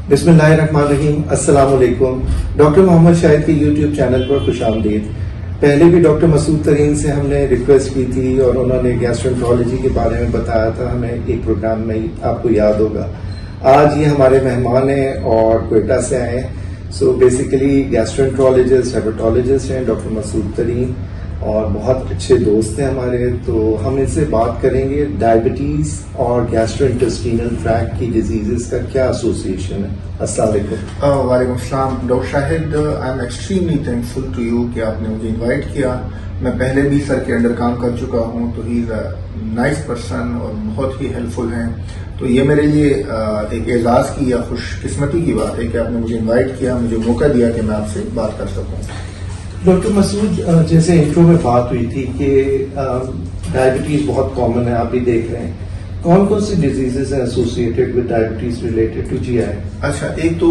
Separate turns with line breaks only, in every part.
बिस्मिल्लाहिर्रहमानिर्रहीम। अस्सलाम वालेकुम। डॉक्टर मोहम्मद शाहिद के यूट्यूब चैनल पर खुशामदीद। पहले भी डॉक्टर मसूद तरीन से हमने रिक्वेस्ट की थी और उन्होंने गैस्ट्रोएंटरोलॉजी के बारे में बताया था हमें एक प्रोग्राम में, आपको याद होगा। आज ये हमारे मेहमान हैं और क्वेटा से आए हैं। सो बेसिकली गैस्ट्रोएंटरोलॉजिस्ट, हेपेटोलॉजिस्ट हैं डॉक्टर मसूद तरीन और बहुत अच्छे दोस्त हैं हमारे। तो हम इनसे बात करेंगे डायबिटीज और गैस्ट्रोइंटेस्टाइनल ट्रैक्ट की डिजीजेस का क्या एसोसिएशन है। अस्सलाम वालेकुम।
वालेकुम सलाम। Doctor Shahid, I am extremely thankful to you कि आपने मुझे इनवाइट किया। मैं पहले भी सर के अंडर काम कर चुका हूं, तो he is a nice person और बहुत ही हेल्पफुल हैं। तो ये मेरे लिए एक एजाज की या खुशकिस्मती की बात है कि आपने मुझे इनवाइट किया, मुझे मौका दिया कि मैं आपसे बात कर सकूं।
डॉक्टर मसूद, जैसे इंट्रो में बात हुई थी कि डायबिटीज बहुत कॉमन है, आप भी देख रहे हैं। कौन कौन सी डिजीजेस हैं associated with diabetes related to GI?
अच्छा, एक तो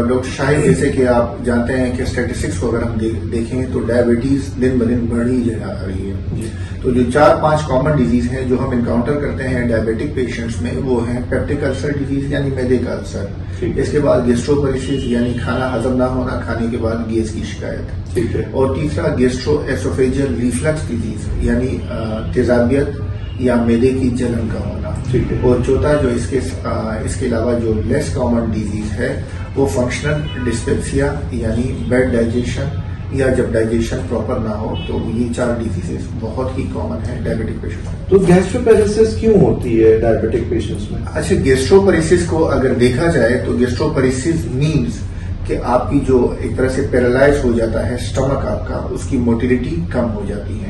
डॉक्टर शाहिद, जैसे कि आप जानते हैं कि स्टैटिस्टिक्स वगैरह हम देखें तो डायबिटीज दिन ब दिन बढ़ ही जा रही है। तो जो 4-5 कॉमन डिजीज हैं जो हम इनकाउंटर करते हैं डायबिटिक पेशेंट्स में, वो हैं पेप्टिक अल्सर डिजीज यानी मैदे का अल्सर, इसके बाद गैस्ट्रोपैरेसिस यानी खाना हजम ना होना, खाने के बाद गैस की शिकायत,
ठीक है,
और तीसरा गैस्ट्रोएसोफेजियल रिफ्लक्स डिजीज यानी तेजाबियत या मैदे की जलन का होना,
ठीक है,
और चौथा जो इसके अलावा जो लेस कॉमन डिजीज है वो फंक्शनल डिस्पेप्सिया यानी बैड डाइजेशन या जब डाइजेशन प्रॉपर ना हो। तो ये 4 डिजीजेस बहुत ही कॉमन है डायबिटिक पेशेंट्स में।
तो गैस्ट्रोपैरेसिस क्यों होती है डायबिटिक पेशेंट्स में?
अच्छा, गैस्ट्रोपैरेसिस को अगर देखा जाए तो गैस्ट्रोपैरेसिस मीन्स कि आपकी जो एक तरह से पैरालाइज हो जाता है स्टमक आपका, उसकी मोटिलिटी कम हो जाती है।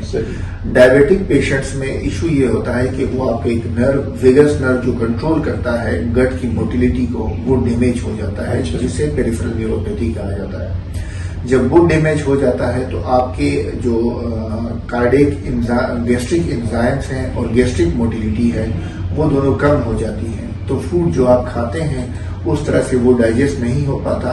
डायबिटिक पेशेंट्स में इशू ये होता है कि वो आपके एक नर्व, वेगस नर्व जो कंट्रोल करता है गट की मोटिलिटी को, वो डैमेज हो जाता है, जिसे पेरिफेरल न्यूरोपैथी कहा जाता है। जब वो डैमेज हो जाता है तो आपके जो कार्डियक गैस्ट्रिक एंजाइम्स हैं और गैस्ट्रिक मोटिलिटी है वो दोनों कम हो जाती हैं। तो फूड जो आप खाते हैं उस तरह से वो डाइजेस्ट नहीं हो पाता।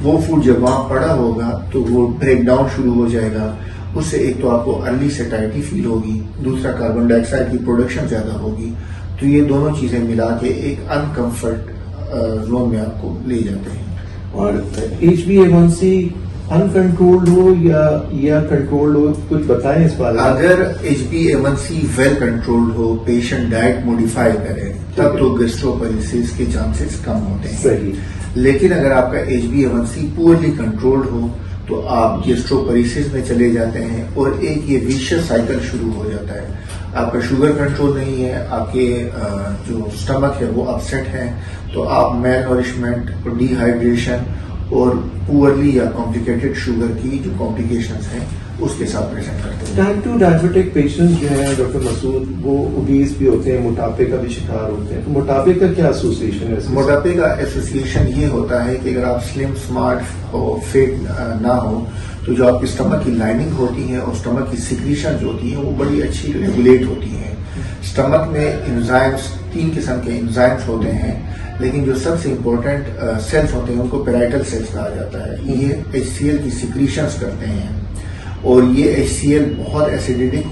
वो फूड जब वहां पड़ा होगा तो वो ब्रेक डाउन शुरू हो जाएगा। उससे एक तो आपको अर्ली सेटाइटी फील होगी, दूसरा कार्बन डाइऑक्साइड की प्रोडक्शन ज्यादा होगी। तो ये दोनों चीजें मिला के एक अनकंफर्ट जोन में आपको ले जाते हैं।
और HbA1c अनकंट्रोल्ड हो या कंट्रोल्ड हो, कुछ बताएं इस बारे में।
अगर HbA1c वेल कंट्रोल्ड हो, पेशेंट डाइट मॉडिफाई करे, तब तो गैस्ट्रोपैरेसिस के चांसेस कम होते हैं।
सही।
लेकिन अगर आपका HbA1c पुअरली कंट्रोल्ड हो तो आप गैस्ट्रोपैरेसिस में चले जाते हैं और एक ये विशियस साइकिल शुरू हो जाता है। आपका शुगर कंट्रोल नहीं है, आपके जो स्टमक है वो अपसेट है, तो आप मेल नरिशमेंट और डिहाइड्रेशन और पुअरली या कॉम्प्लिकेटेड शुगर की जो कॉम्प्लिकेशंस हैं उसके साथ प्रेजेंट करते हैं।
टाइप 2 डायबिटिक पेशेंट्स जो हैं डॉक्टर मसूद, वो ओबीस भी होते हैं, मोटापे का भी शिकार होते हैं। तो मोटापे का क्या एसोसिएशन है?
मोटापे का एसोसिएशन ये होता है कि अगर आप स्लिम, स्मार्ट हो, फिट ना हो, तो जो आपकी स्टमक की लाइनिंग होती है और स्टमक की सिक्रीशन जो होती है वो बड़ी अच्छी रेगुलेट होती है। स्टमक में एंजाइम्स, 3 किस्म के एंजाइम्स होते हैं, लेकिन जो सबसे इम्पोर्टेंट सेल्स होते हैं उनको पेराइटल सेल्स कहा जाता है। ये HCl की सिक्रीशंस करते हैं और ये HCl बहुत एसिडिक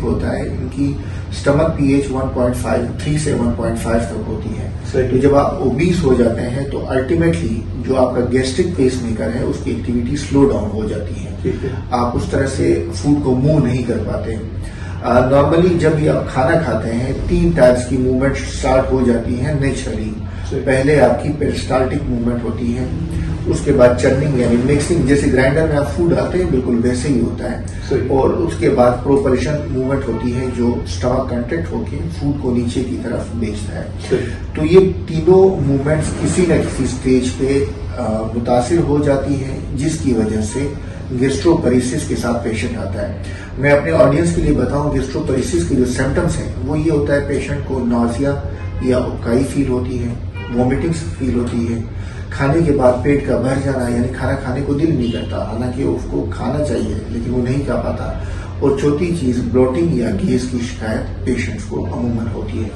होता है। इनकी स्टमक pH 1.3 से 1.5 तक होती है। तो जब आप ओबीस हो जाते हैं तो अल्टीमेटली जो आपका गैस्ट्रिक पेसमेकर है उसकी एक्टिविटी स्लो डाउन हो जाती है। आप उस तरह से फूड को मूव नहीं कर पाते। नॉर्मली जब भी आप खाना खाते हैं 3 टाइप्स की मूवमेंट स्टार्ट हो जाती है नेचुरली। पहले आपकी पेरिस्टाल्टिक मूवमेंट होती है, उसके बाद चर्निंग यानी मिक्सिंग, जैसे ग्राइंडर में आप फूड डालते हैं बिल्कुल वैसे ही होता है, और उसके बाद प्रोपल्शन मूवमेंट होती है जो स्टमक कंट्रैक्ट होकर फूड को नीचे की तरफ भेजता है। तो ये तीनों मूवमेंट्स किसी न किसी स्टेज पे मुतासिर हो जाती है, जिसकी वजह से गैस्ट्रोपैरेसिस के साथ पेशेंट आता है। मैं अपने ऑडियंस के लिए बताऊं, गैस्ट्रोपैरेसिस के जो सिम्टम्स हैं वो ये होता है पेशेंट को नॉजिया या उबकाई फील होती है, वॉमिटिंग्स फील होती है, खाने के बाद पेट का भर जाना यानी खाना खाने को दिल नहीं करता, हालांकि उसको खाना चाहिए लेकिन वो नहीं खा पाता, और चौथी चीज ब्लोटिंग या गैस की शिकायत पेशेंट्स को अमूमन होती है।